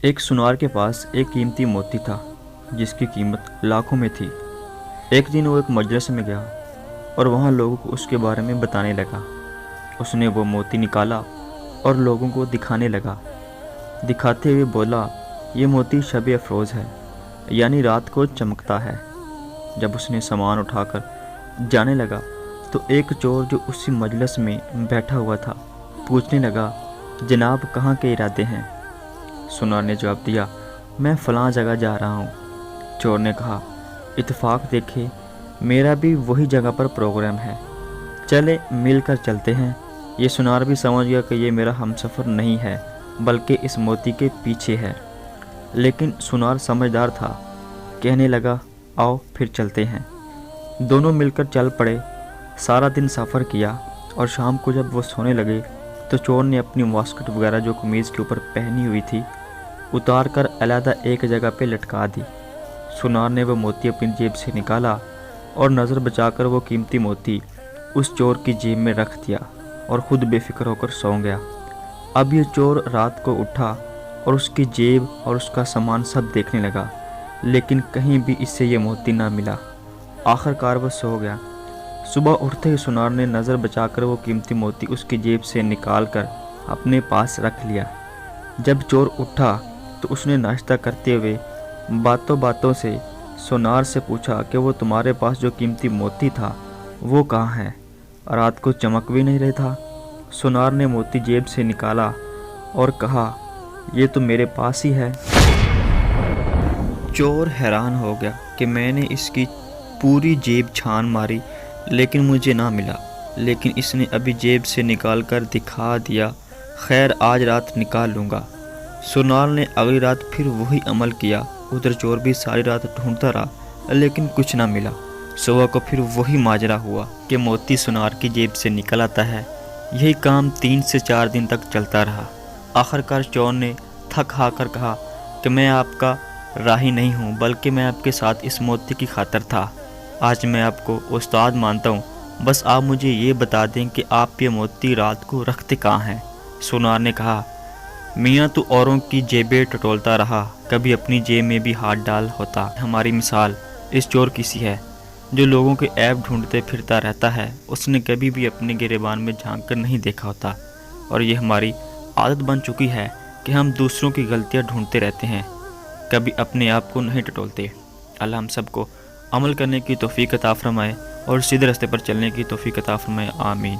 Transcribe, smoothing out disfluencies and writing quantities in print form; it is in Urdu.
ایک سنار کے پاس ایک قیمتی موتی تھا جس کی قیمت لاکھوں میں تھی۔ ایک دن وہ ایک مجلس میں گیا اور وہاں لوگوں کو اس کے بارے میں بتانے لگا۔ اس نے وہ موتی نکالا اور لوگوں کو دکھانے لگا۔ دکھاتے ہوئے بولا، یہ موتی شب افروز ہے، یعنی رات کو چمکتا ہے۔ جب اس نے سامان اٹھا کر جانے لگا تو ایک چور جو اسی مجلس میں بیٹھا ہوا تھا پوچھنے لگا، جناب کہاں کے ارادے ہیں؟ سنار نے جواب دیا، میں فلاں جگہ جا رہا ہوں۔ چور نے کہا، اتفاق دیکھے میرا بھی وہی جگہ پر پروگرام ہے، چلے مل کر چلتے ہیں۔ یہ سنار بھی سمجھ گیا کہ یہ میرا ہمسفر نہیں ہے بلکہ اس موتی کے پیچھے ہے، لیکن سنار سمجھدار تھا، کہنے لگا، آؤ پھر چلتے ہیں۔ دونوں مل کر چل پڑے۔ سارا دن سفر کیا اور شام کو جب وہ سونے لگے تو چور نے اپنی واسکٹ وغیرہ جو قمیض کے اوپر پہنی ہوئی تھی اتار کر علیحدہ ایک جگہ پہ لٹکا دی۔ سنار نے وہ موتی اپنی جیب سے نکالا اور نظر بچا کر وہ قیمتی موتی اس چور کی جیب میں رکھ دیا اور خود بے فکر ہو کر سو گیا۔ اب یہ چور رات کو اٹھا اور اس کی جیب اور اس کا سامان سب دیکھنے لگا، لیکن کہیں بھی اس سے یہ موتی نہ ملا۔ آخر کار وہ سو گیا۔ صبح اٹھتے ہی سنار نے نظر بچا کر وہ قیمتی موتی اس کی جیب سے نکال کر اپنے پاس رکھ لیا۔ جب چور اٹھا تو اس نے ناشتہ کرتے ہوئے باتوں باتوں سے سنار سے پوچھا کہ وہ تمہارے پاس جو قیمتی موتی تھا وہ کہاں ہے؟ رات کو چمک بھی نہیں رہا تھا۔ سنار نے موتی جیب سے نکالا اور کہا، یہ تو میرے پاس ہی ہے۔ چور حیران ہو گیا کہ میں نے اس کی پوری جیب چھان ماری لیکن مجھے نہ ملا، لیکن اس نے ابھی جیب سے نکال کر دکھا دیا، خیر آج رات نکال لوں گا۔ سنار نے اگلی رات پھر وہی عمل کیا۔ ادھر چور بھی ساری رات ڈھونڈتا رہا لیکن کچھ نہ ملا۔ صبح کو پھر وہی ماجرا ہوا کہ موتی سنار کی جیب سے نکل آتا ہے۔ یہی کام 3 سے 4 دن تک چلتا رہا۔ آخر کار چور نے تھک ہار کر کہا کہ میں آپ کا راہی نہیں ہوں بلکہ میں آپ کے ساتھ اس موتی کی خاطر تھا۔ آج میں آپ کو استاد مانتا ہوں، بس آپ مجھے یہ بتا دیں کہ آپ یہ موتی رات کو رکھتے کہاں ہیں؟ سنار نے کہا، میاں تو اوروں کی جیبیں ٹٹولتا رہا، کبھی اپنی جیب میں بھی ہاتھ ڈال ہوتا۔ ہماری مثال اس چور کی سی ہے جو لوگوں کے عیب ڈھونڈتے پھرتا رہتا ہے، اس نے کبھی بھی اپنے گریبان میں جھانک کر نہیں دیکھا ہوتا، اور یہ ہماری عادت بن چکی ہے کہ ہم دوسروں کی غلطیاں ڈھونڈتے رہتے ہیں، کبھی اپنے آپ کو نہیں ٹٹولتے۔ اللہ ہم سب کو عمل کرنے کی توفیق عطا فرمائے اور سیدھے راستے پر چلنے کی توفیق عطا فرمائے، آمین۔